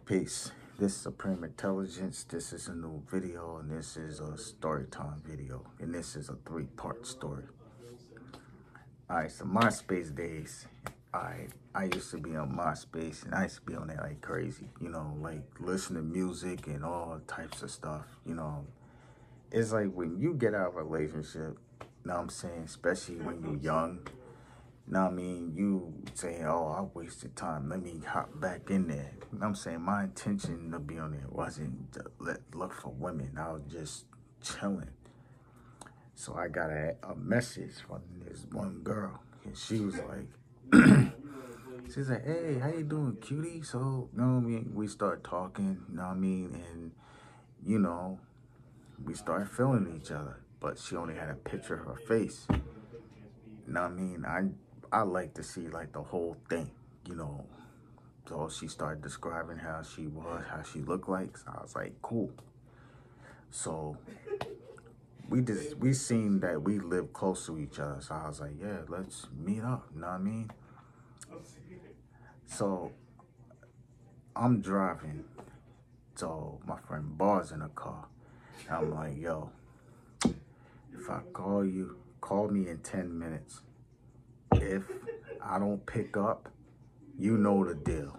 Peace. This is Supreme Intelligence. This is a new video, and this is a story time video. And this is a 3-part story. Alright, so MySpace days. I used to be on MySpace, and I used to be on there like crazy. You know, like listen to music and all types of stuff. You know, it's like when you get out of a relationship, you know what I'm saying, especially when you're young. You know what I mean? You say, oh, I wasted time. Let me hop back in there. You know what I'm saying? My intention to be on there wasn't to look for women. I was just chilling. So I got a message from this one girl. And she was like, she's like, hey, how you doing, cutie? So, you know what I mean? We start talking, you know what I mean? And, you know, we started feeling each other. But she only had a picture of her face. You know what I mean? I like to see like the whole thing, you know. So she started describing how she was, how she looked like. So I was like, cool. So we seen that we live close to each other. So I was like, yeah, let's meet up. You know what I mean? So I'm driving. So my friend Bar's in a car. I'm like, yo, if I call you, call me in 10 minutes. If I don't pick up, you know the deal.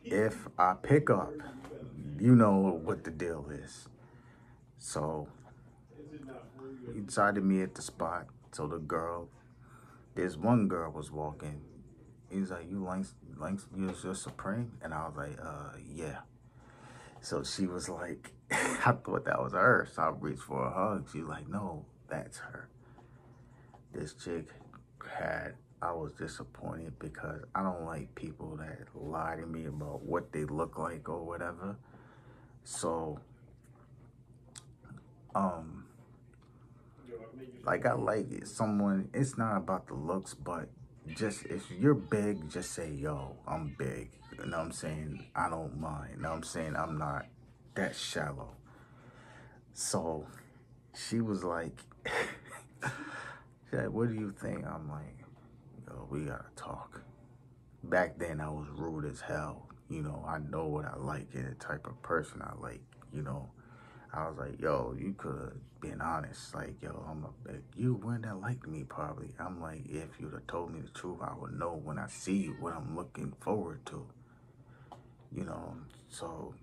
If I pick up, you know what the deal is. So he decided me at the spot. So this one girl was walking. He's like, you you're Supreme? And I was like, yeah. So she was like, I thought that was her. So I reached for a hug. She's like, no, that's her. This chick I was disappointed because I don't like people that lie to me about what they look like or whatever. So, like I like it. Someone, it's not about the looks, but just if you're big, just say, yo, I'm big. You know what I'm saying? I don't mind. You know what I'm saying? I'm not that shallow. So she was like, she's like, what do you think? I'm like, yo, we gotta talk. Back then I was rude as hell. You know, I know what I like and the type of person I like, you know. I was like, yo, you could have been honest. Like, yo, you wouldn't have liked me probably. I'm like, if you'd have told me the truth, I would know when I see you what I'm looking forward to. You know, so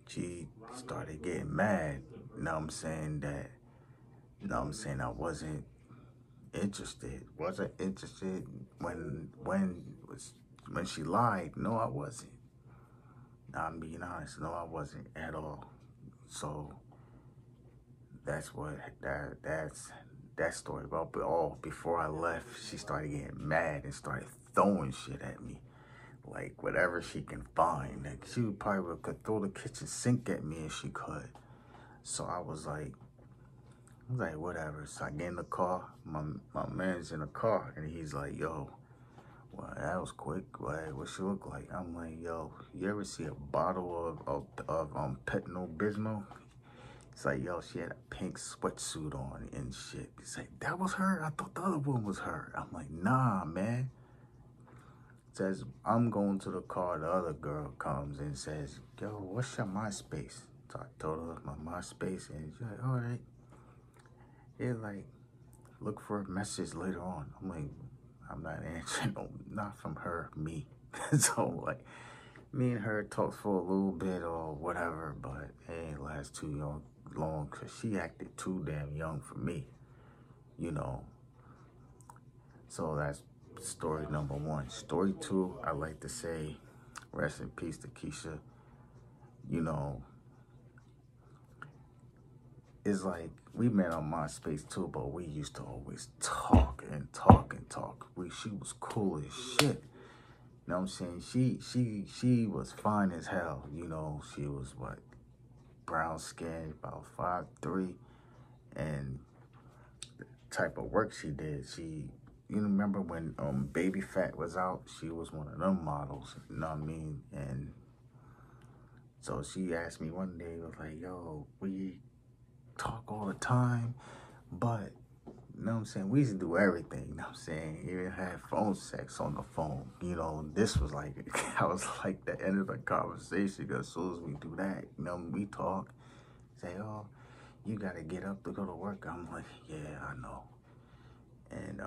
she started getting mad. You know what I'm saying? You know what I'm saying? I wasn't interested. Wasn't interested when she lied. No, I wasn't. I'm being honest. No, I wasn't at all. So that's that story about. But before I left, she started getting mad and started throwing shit at me, like whatever she can find. Like she could throw the kitchen sink at me if she could. So I was like whatever. So I get in the car. My man's in the car, and he's like, yo, well, that was quick. What she look like? I'm like, yo, you ever see a bottle of Pepto-Bismol? It's like, yo, she had a pink sweatsuit on and shit. It's like, that was her? I thought the other one was her. I'm like, nah, man. Says, I'm going to the car. The other girl comes and says, yo, what's your MySpace? So I told her my MySpace, and she's like, all right. It's like, look for a message later on. I'm like, I'm not answering, no, not from her, me. So, like, me and her talked for a little bit or whatever, but it ain't last too long because she acted too damn young for me, you know. So that's story number 1. Story 2, I like to say, rest in peace to Keisha. You know, it's like we met on MySpace too, but we used to always talk and talk and talk. She was cool as shit. You know what I'm saying? She was fine as hell. You know, she was what, brown skin, about 5'3", and the type of work she did. You remember when Baby Fat was out? She was one of them models. You know what I mean? And so she asked me one day, was like, yo, we talk all the time, but You know what I'm saying? We used to do everything, you know what I'm saying? Even had phone sex on the phone. You know, this was like, I was like the end of the conversation, because as soon as we do that, you know, we talk, say, oh, you got to get up to go to work. I'm like, yeah, I know. And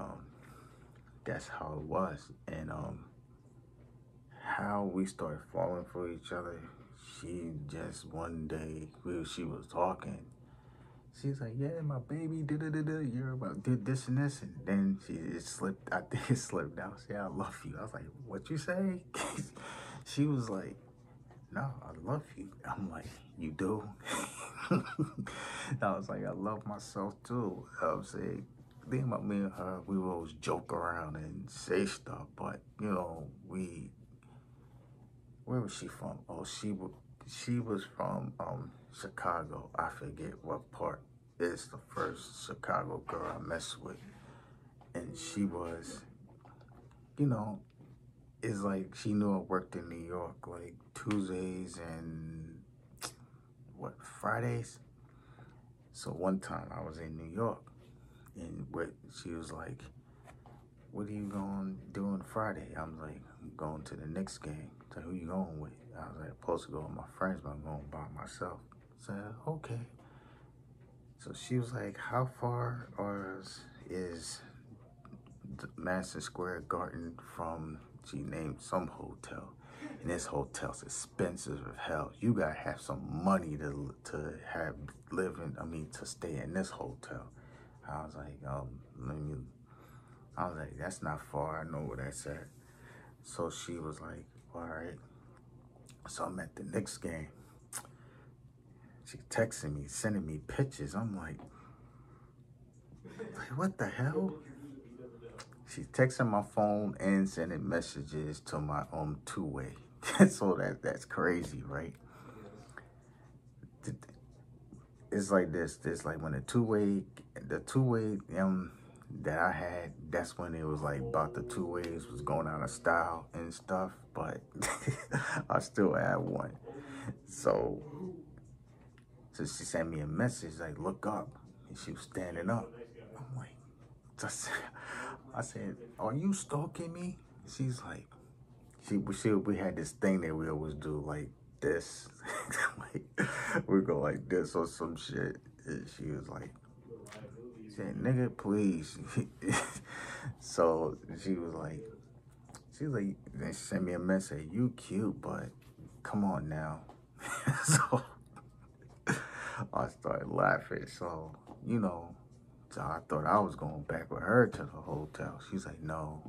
that's how it was. And how we started falling for each other, she just one day, she was talking. She's like, yeah, my baby, you're about did this and this. And then it slipped, I think it slipped out. Say, I love you. I was like, what you say? She was like, no, I love you. I'm like, you do? I was like, I love myself too. I'm saying, the thing about me and her, we would always joke around and say stuff, but you know, where was she from? Oh, she was from Chicago. I forget what part. It's the first Chicago girl I messed with, and she was, you know, it's like she knew I worked in New York, like Tuesdays and what, Fridays. So one time I was in New York, and she was like, what are you going to do on Friday? I was like, I'm going to the Knicks game. So who you going with? I was like, supposed to go with my friends, but I'm going by myself. I said, okay. So she was like, how far is Madison Square Garden from, she named some hotel. And this hotel's expensive as hell. You gotta have some money to have to stay in this hotel. I was like, that's not far. I know where that's at. So she was like, all right. So I'm at the Knicks game. She texting me, sending me pictures. I'm like, what the hell? She's texting my phone and sending messages to my two-way. So that's crazy, right? It's like this. It's like when the two-way that I had, that's when it was like about the two ways was going out of style and stuff, but I still had one. So she sent me a message like, look up, and she was standing up. I'm like, I said, are you stalking me? She's like, we had this thing that we always do, like this. Like, we go like this or some shit. And she was like, said, nigga, please. So she was like, then she sent me a message, you cute, but come on now. So I started laughing. So, you know, so I thought I was going back with her to the hotel. She's like, no,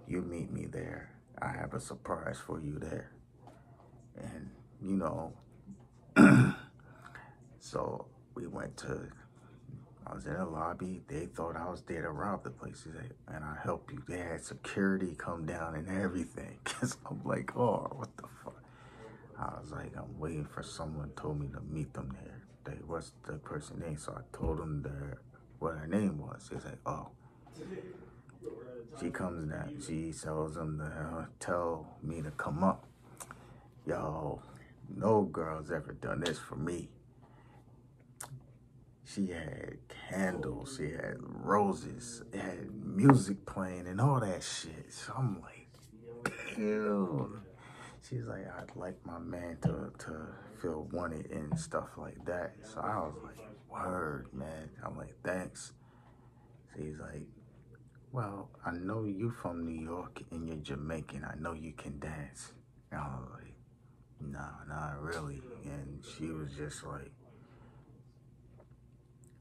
you meet me there. I have a surprise for you there. And, you know, so we went to, I was in the lobby. They thought I was there to rob the place. And I helped you. They had security come down and everything. Cause I'm like, oh, what the fuck? I was like, I'm waiting for someone told me to meet them there. What's the person's name? So I told them what her name was. He's like, oh. She comes down. She tells them to tell me to come up. Yo, no girl's ever done this for me. She had candles, she had roses, it had music playing and all that shit. So I'm like, ew. She's like, I'd like my man to feel wanted and stuff like that. So I was like, word, man. I'm like, thanks. She's like, well, I know you from New York and you're Jamaican. I know you can dance. And I was like, nah, not really. And she was just like,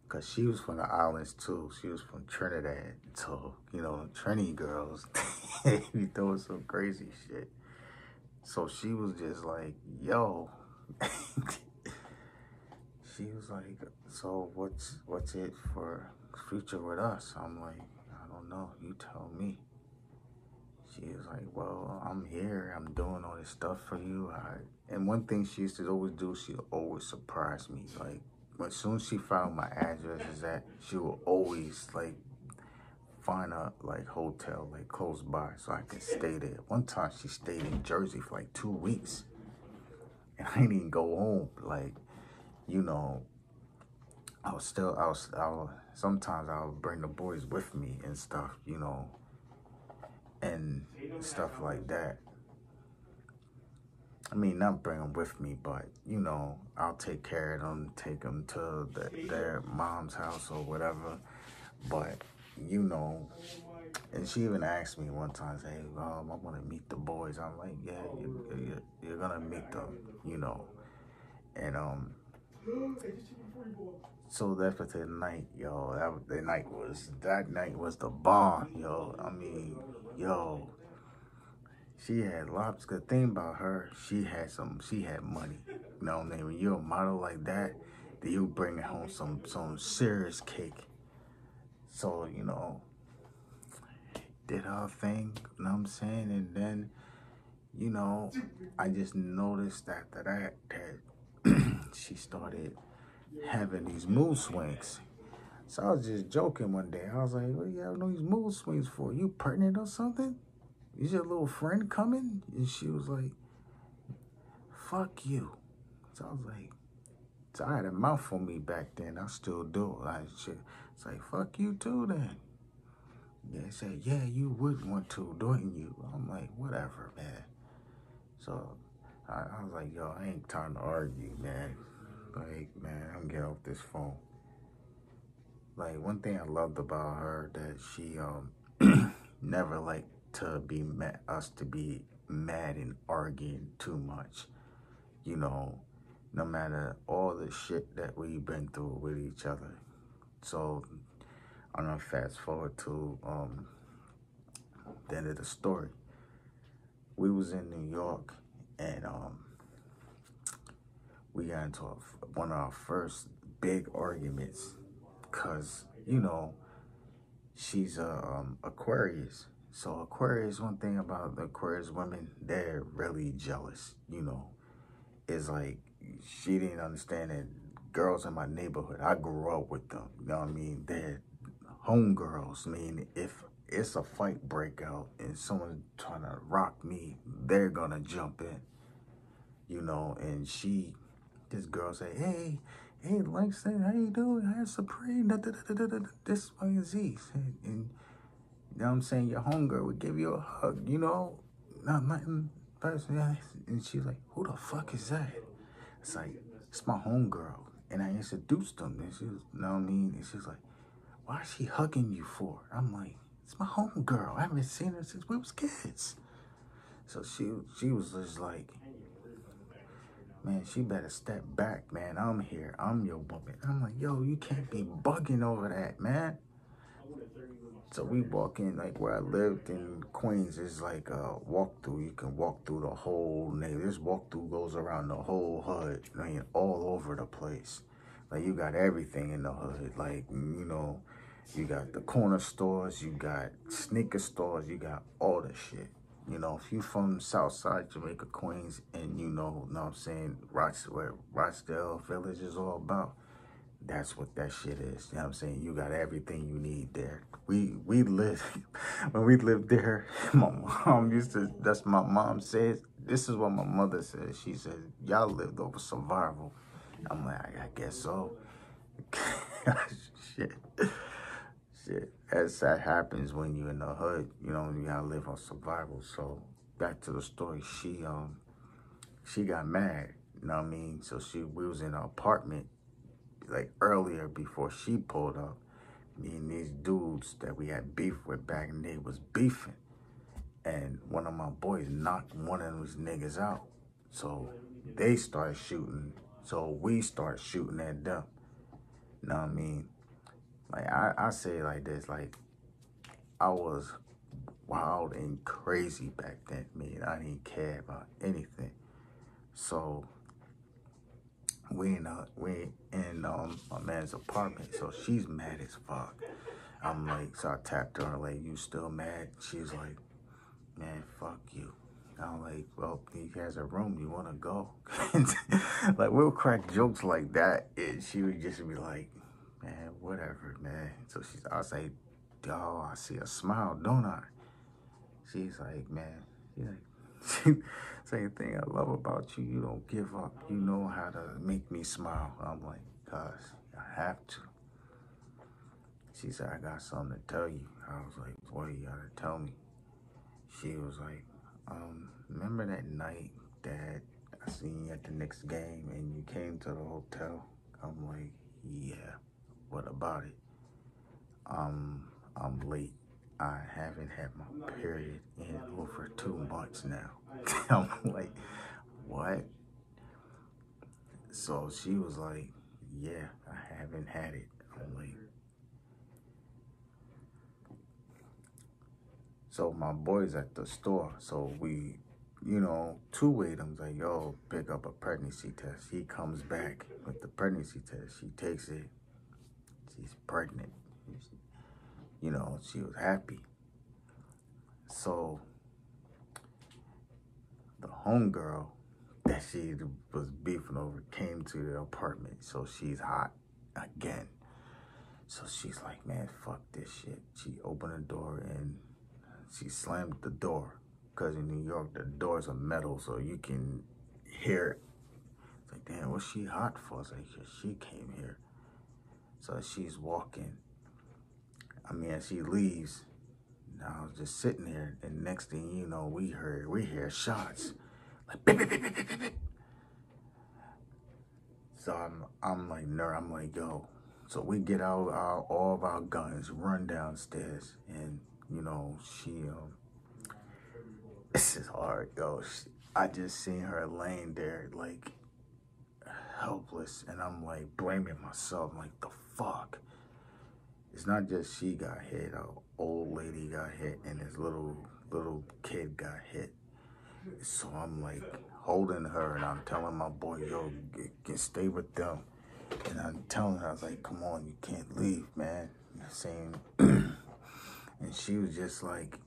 because she was from the islands too. She was from Trinidad. So, you know, Trini girls, they be doing some crazy shit. So she was just like, yo. She was like, so what's it for future with us? I'm like, I don't know. You tell me. She was like, well, I'm here. I'm doing all this stuff for you. And one thing she used to always do, she would always surprise me. Like, as soon as she found my address is that, she would always like find a like hotel like close by so I could stay there. One time she stayed in Jersey for like 2 weeks, and I didn't even go home. Like, you know, sometimes I would bring the boys with me and stuff, you know, and stuff like that. I mean, not bring them with me, but, you know, I'll take care of them, take them to their mom's house or whatever. But, you know, and she even asked me one time, say, I want to meet the boys. I'm like, yeah, you're going to meet them, you know. And, so that particular night, yo, that night was the bomb, yo. I mean, yo, she had lots. Good thing about her, she had money. You know what I mean? When you're a model like that, then you bring home some serious cake. So, you know, did her thing, you know what I'm saying? And then, you know, I just noticed after that she started having these mood swings. So I was just joking one day. I was like, what do you have these mood swings for? You pregnant or something? Is your little friend coming? And she was like, fuck you. So I was like, so I had a mouth on me back then. I still do. It's like, fuck you too then. Yeah, he said, yeah, you would want to, don't you? I'm like, whatever, man. So I was like, yo, I ain't time to argue, man. Like, man, I'm getting off this phone. Like, one thing I loved about her that she never liked to be us to be mad and arguing too much. You know, no matter all the shit that we've been through with each other. So I'm gonna fast forward to the end of the story. We was in New York, and we got into one of our first big arguments, cause you know she's a Aquarius. So Aquarius, one thing about the Aquarius women, they're really jealous. You know, it's like she didn't understand that girls in my neighborhood, I grew up with them. You know what I mean? They're homegirls. I mean, if it's a fight breakout and someone's trying to rock me, they're gonna jump in. You know, and this girl say, hey, Langston, how you doing? Hey, Supreme, this Y and Z. And you know what I'm saying? Your homegirl would give you a hug, you know? Not nothing personal. And she's like, who the fuck is that? It's like, it's my homegirl. And I introduced them. And she was, you know what I mean? And she's like, why is she hugging you for? I'm like, it's my homegirl. I haven't seen her since we was kids. So she was just like, man, she better step back, man. I'm here. I'm your woman. I'm like, yo, you can't be bugging over that, man. So we walk in, like where I lived in Queens, is like a walkthrough. You can walk through the whole neighborhood. This walkthrough goes around the whole hood, I mean, all over the place. Like, you got everything in the hood. Like, you know, you got the corner stores, you got sneaker stores, you got all the shit. You know, if you from Southside Jamaica, Queens, and you know what I'm saying, where Rochdale Village is all about, that's what that shit is. You know what I'm saying? You got everything you need there. We lived, when we lived there, my mom that's my mom says, this is what my mother said. She said, y'all lived over survival. I'm like, I guess so. Shit. That happens when you're in the hood. You know, you gotta live on survival. So back to the story. She got mad. You know what I mean? So we was in an apartment like earlier before she pulled up. Me and these dudes that we had beef with back in the day was beefing. And one of my boys knocked one of those niggas out. So they started shooting. So we started shooting at them. You know what I mean? Like, I say it like this, like, I was wild and crazy back then, man. I didn't care about anything. So we in my man's apartment, so she's mad as fuck. I'm like, so I tapped her, like, you still mad? She's like, man, fuck you. I'm like, well, he has a room, you wanna go? Like, we'll crack jokes like that, and she would just be like, man, whatever, man. So I say, oh, I see a smile, don't I? She's like, man, same thing I love about you, you don't give up. You know how to make me smile. I'm like, gosh, I have to. She said, I got something to tell you. I was like, what do you gotta tell me? She was like, remember that night that I seen you at the Knicks game and you came to the hotel? I'm like, yeah, what about it? I'm late. I haven't had my period in over 2 months now. I'm like, what? So she was like, yeah, I haven't had it. I'm like, so my boy's at the store. So we, two-wayed him. Like, yo, pick up a pregnancy test. He comes back with the pregnancy test. She takes it. She's pregnant. She was happy. So the homegirl that she was beefing over came to the apartment. So she's hot again. So she's like, man, fuck this shit. She opened the door and she slammed the door. Because in New York, the doors are metal, so you can hear it. It's like, damn, what's she hot for? It's like, she came here. So she's walking. As she leaves, I was just sitting there, and next thing you know, we hear shots. Like, beep, beep, beep, beep, beep, beep. So I'm like, yo. So we get out all of our guns, run downstairs, and, she, this is hard, yo. I just seen her laying there, like, helpless, and I'm, like, blaming myself. I'm like, the fuck? It's not just she got hit, an old lady got hit, and this little kid got hit. So I'm, like, holding her, and I'm telling my boy, yo, stay with them. And I'm telling her, I was like, come on, you can't leave, man. Saying, and she was just like,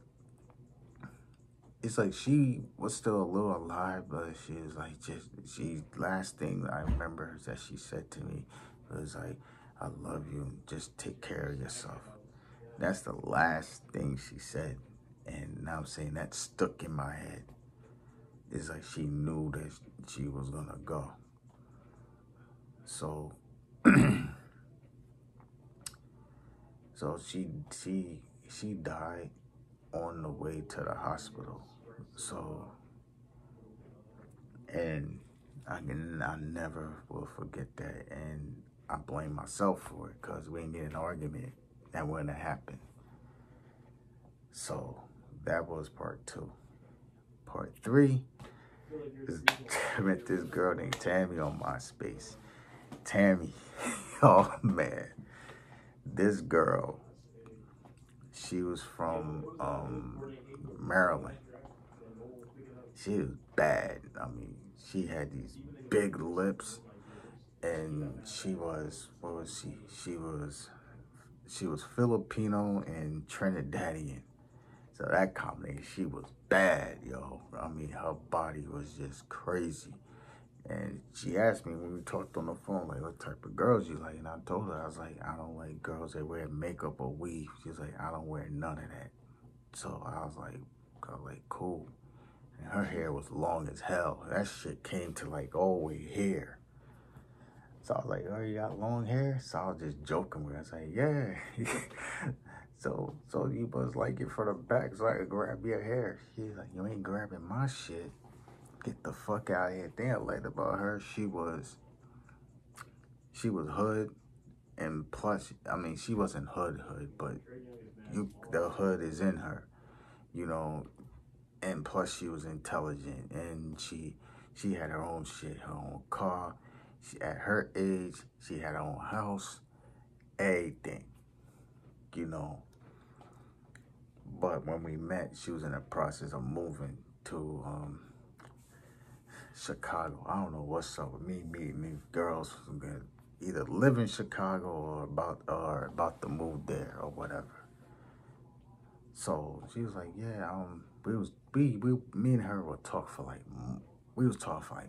it's like she was still a little alive, but she was like, last thing I remember that she said to me was like, I love you, just take care of yourself. That's the last thing she said. And now I'm saying that stuck in my head. It's like she knew that she was gonna go. So, so she died on the way to the hospital. So, and I never will forget that. And I blame myself for it because we didn't get an argument. That wouldn't have happened. So that was part 2. Part 3 is I met this girl named Tammy on MySpace. Tammy, oh man, this girl, she was from Maryland. She was bad. She had these big lips, and she was, what was she? She was Filipino and Trinidadian. So that combination, she was bad, yo. Her body was just crazy. And she asked me when we talked on the phone, like, what type of girls you like? And I told her, I was like, I don't like girls that wear makeup or weave. She was like, I don't wear none of that. So I was like, cool. And her hair was long as hell. That shit came to like all the way here. So I was like, oh, you got long hair? So I was just joking with her. I was like, yeah. So you must like it for the back so I could grab your hair. She's like, you ain't grabbing my shit. Get the fuck out of here. Then I liked about her, she was hood, and plus, she wasn't hood, but the hood is in her, and plus she was intelligent, and she had her own shit, her own car. At her age, she had her own house, everything, But when we met, she was in the process of moving to Chicago. I don't know what's up with me meeting these girls who can either live in Chicago or about to move there or whatever. So she was like, yeah, me and her would talk for like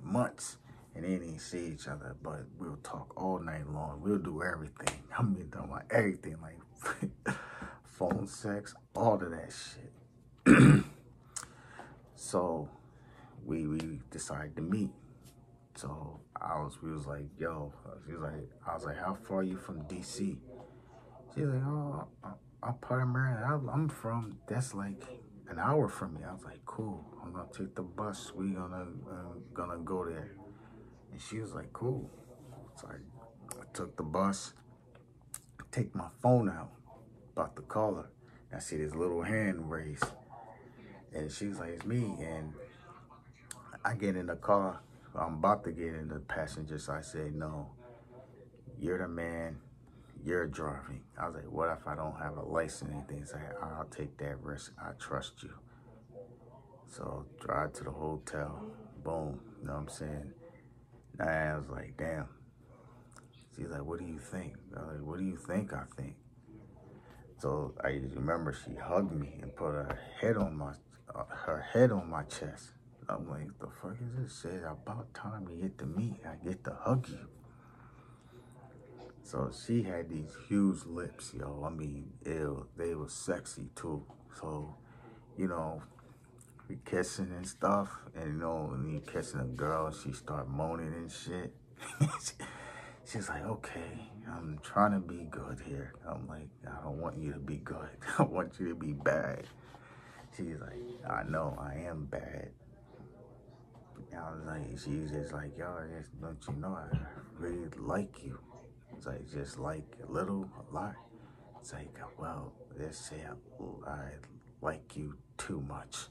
months and then didn't see each other, but we would talk all night long. We'll do everything. Talking about everything, like phone sex, all of that shit. So we decided to meet. So we was like, yo, I was like, how far are you from DC? She's like, oh, I'm part of Maryland. I'm from, that's like an hour from me. I was like, cool. I'm gonna take the bus. We gonna go there. And she was like, cool. So I took the bus, take my phone out, about to call her. I see this little hand raised. And she was like, it's me. And I get in the car. I'm about to get in the passenger. So I say, no, you're the man. You're driving. I was like, what if I don't have a license or anything? So I'll take that risk. I trust you. So drive to the hotel. Boom. You know what I'm saying? And I was like, damn. She's like, what do you think? I was like, what do you think I think? So I remember she hugged me and put her head on my chest. I'm like, the fuck is this shit? About time we get to meet. I get to hug you. So she had these huge lips, yo. I mean, ew, they were sexy too. So, you know, we kissing and stuff, and you know, when you kissing a girl, she start moaning and shit. She's like, okay, I'm trying to be good here. I'm like, I don't want you to be good. I want you to be bad. She's like, I know, I am bad. I was like, she's just like, yo, don't you know, I really like you. It's like, just like a little, a lot. It's like, well, let's say I like you too much.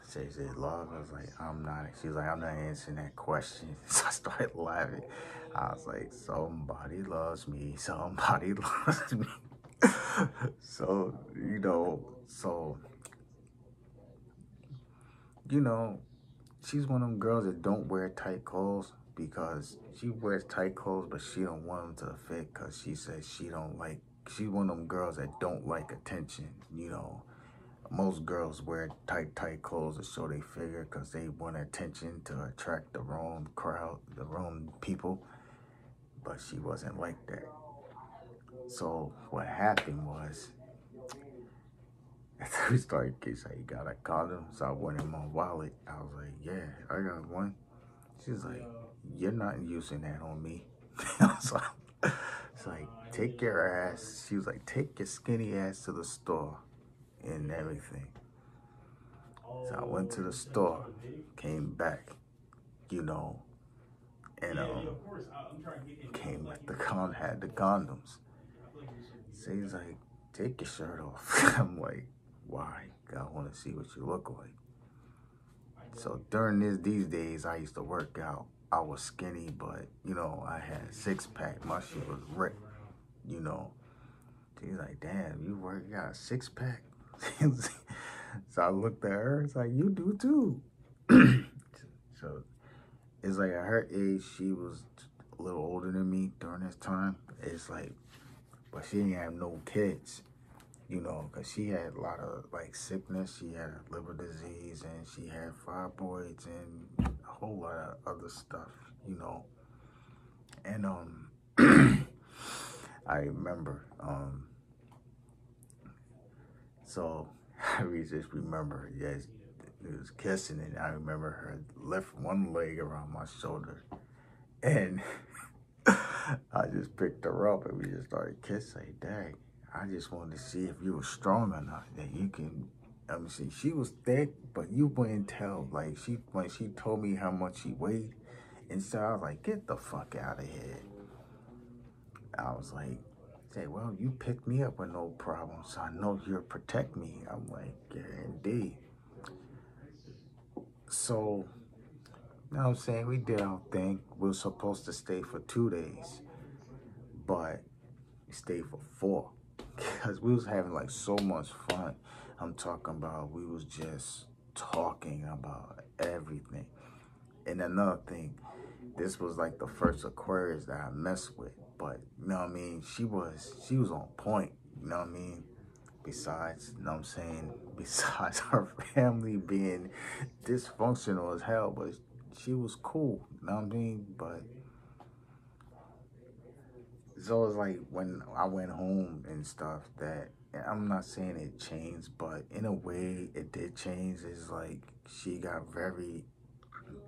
She said, love? I was like, I'm not. She was like, I'm not answering that question. So I started laughing. I was like, somebody loves me. Somebody loves me. So, she's one of them girls that don't wear tight clothes because she wears tight clothes, but she don't want them to fit because she says she's one of them girls that don't like attention, Most girls wear tight clothes to show they figure because they want attention to attract the wrong crowd, the wrong people. But she wasn't like that. So what happened was, after we started kissing, you got a condom? So I went in my wallet. I was like, yeah, I got one. She's like, you're not using that on me. So it's like, take your ass. She was like, take your skinny ass to the store and everything. So I went to the store, came back, and came with had the condoms. So he's like, take your shirt off. I'm like, why? I want to see what you look like. So during these days, I used to work out. I was skinny, but, I had a six-pack. My shit was ripped, She's like, damn, you got a six-pack? So I looked at her, it's like, you do too. So it's like at her age, she was a little older than me during this time. It's like, but she didn't have no kids, because she had a lot of sickness. She had liver disease and she had fibroids and a whole lot of other stuff, And I remember, so I just remember, yes, it was kissing, and I remember her lift one leg around my shoulder, and I just picked her up, and we just started kissing. Dang, I just wanted to see if you were strong enough that you can. See, she was thick, but you wouldn't tell. When she told me how much she weighed, and so I was like, get the fuck out of here. I was like, say, well, you picked me up with no problem, so I know you'll protect me. I'm like, yeah, indeed. So, you know what I'm saying? We did our thing. We were supposed to stay for 2 days, but we stayed for 4 because we was having so much fun. I'm talking about we was just talking about everything. And another thing, this was the first Aquarius that I messed with, but you know what I mean? She was on point, you know what I mean? Besides, you know what I'm saying? Besides her family being dysfunctional as hell, but she was cool, you know what I mean? But it's always when I went home and stuff that, and I'm not saying it changed, but in a way it did change. It's she got very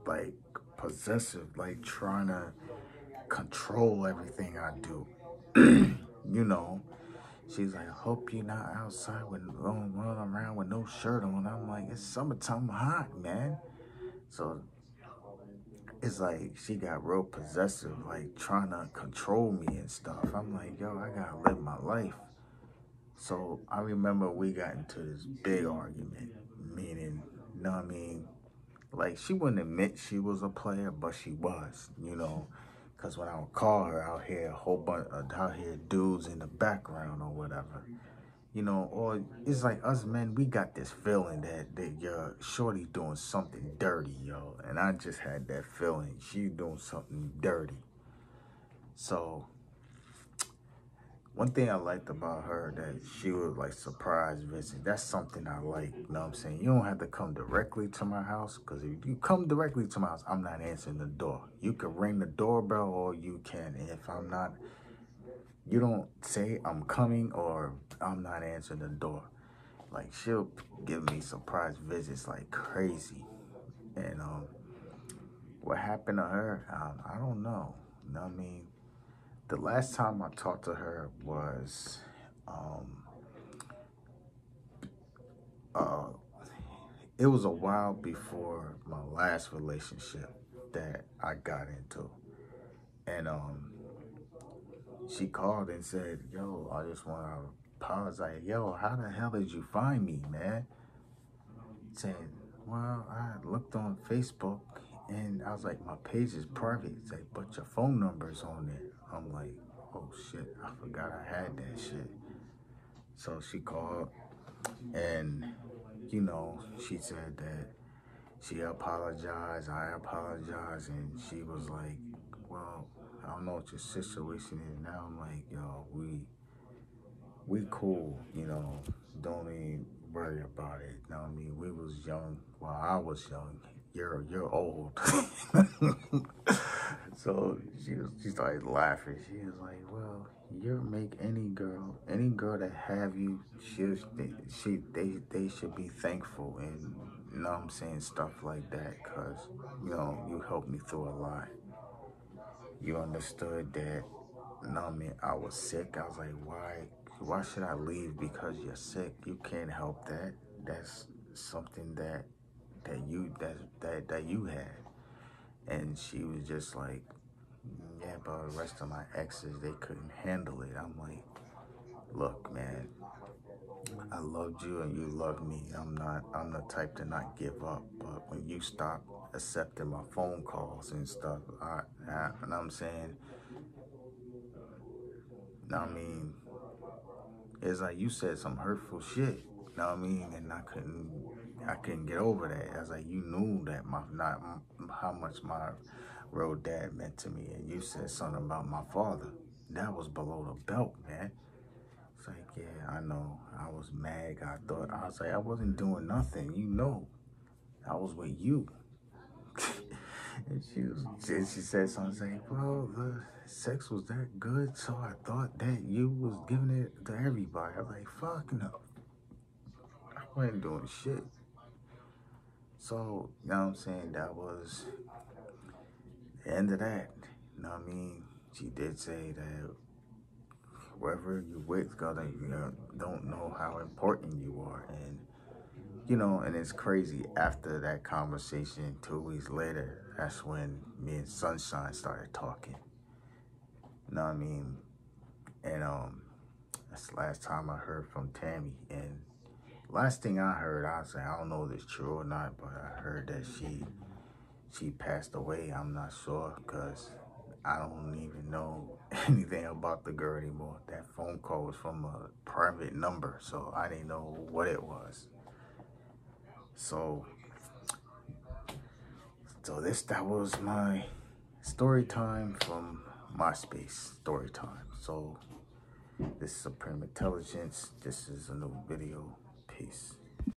like possessive, like trying to control everything I do. You know, she's like, I hope you're not outside with running around with no shirt on. I'm like, it's summertime hot, man. So it's like she got real possessive, like trying to control me and stuff. I'm like, yo, I gotta live my life. So I remember we got into this big argument, meaning, you know what I mean? Like, she wouldn't admit she was a player, but she was, you know? Because when I would call her, I'll hear a whole bunch of, I'll hear dudes in the background or whatever. You know, or it's like us men, we got this feeling that your shorty doing something dirty, yo. And I just had that feeling she doing something dirty. So one thing I liked about her, that she was like surprise visit. That's something I like, you know what I'm saying? You don't have to come directly to my house, because if you come directly to my house, I'm not answering the door. You can ring the doorbell, or you can, if I'm not, you don't say I'm coming or I'm not answering the door. Like, she'll give me surprise visits like crazy. And what happened to her, I don't know. You know what I mean? The last time I talked to her was uh, it was a while before my last relationship that I got into. And she called and said, yo, I just want to apologize. Yo, how the hell did you find me, man? Saying, well, I looked on Facebook and I was like, my page is private. It's like, but your phone number's on there. I'm like, oh shit, I forgot I had that shit. So she called and, you know, she said that she apologized, I apologized, and she was like, well, I don't know what your situation is now. I'm like, yo, we cool, you know, don't even worry about it. You know what I mean? We was young. Well, I was young. You're old. So she started laughing. She was like, well, you make any girl that have you, they should be thankful, and you know what I'm saying, stuff like that, cause you know you helped me through a lot. You understood that, you know what I mean, I was sick. I was like, why should I leave because you're sick? You can't help that. That's something that you had. And she was just like, yeah, but the rest of my exes, they couldn't handle it. I'm like, look, man, I loved you and you loved me. I'm the type to not give up. But when you stop accepting my phone calls and stuff, and I'm saying, I mean, it's like you said some hurtful shit. You know what I mean? And I couldn't get over that. I was like, you knew that how much my real dad meant to me, and you said something about my father. That was below the belt, man. It's like, yeah, I know. I was mad. I was like, I wasn't doing nothing. You know, I was with you. And she said something like, well, the sex was that good, so I thought that you was giving it to everybody. I was like, fuck no. I wasn't doing shit. So, you know what I'm saying? That was the end of that. You know what I mean? She did say that whoever you with don't know how important you are. And, you know, and it's crazy. After that conversation, 2 weeks later, that's when me and Sunshine started talking. You know what I mean? And that's the last time I heard from Tammy. And last thing I heard, I don't know if it's true or not, but I heard that she passed away. I'm not sure, because I don't even know anything about the girl anymore. That phone call was from a private number, so I didn't know what it was. So that was my story time from MySpace story time. So this is Supreme Intelligence. This is a new video. Peace.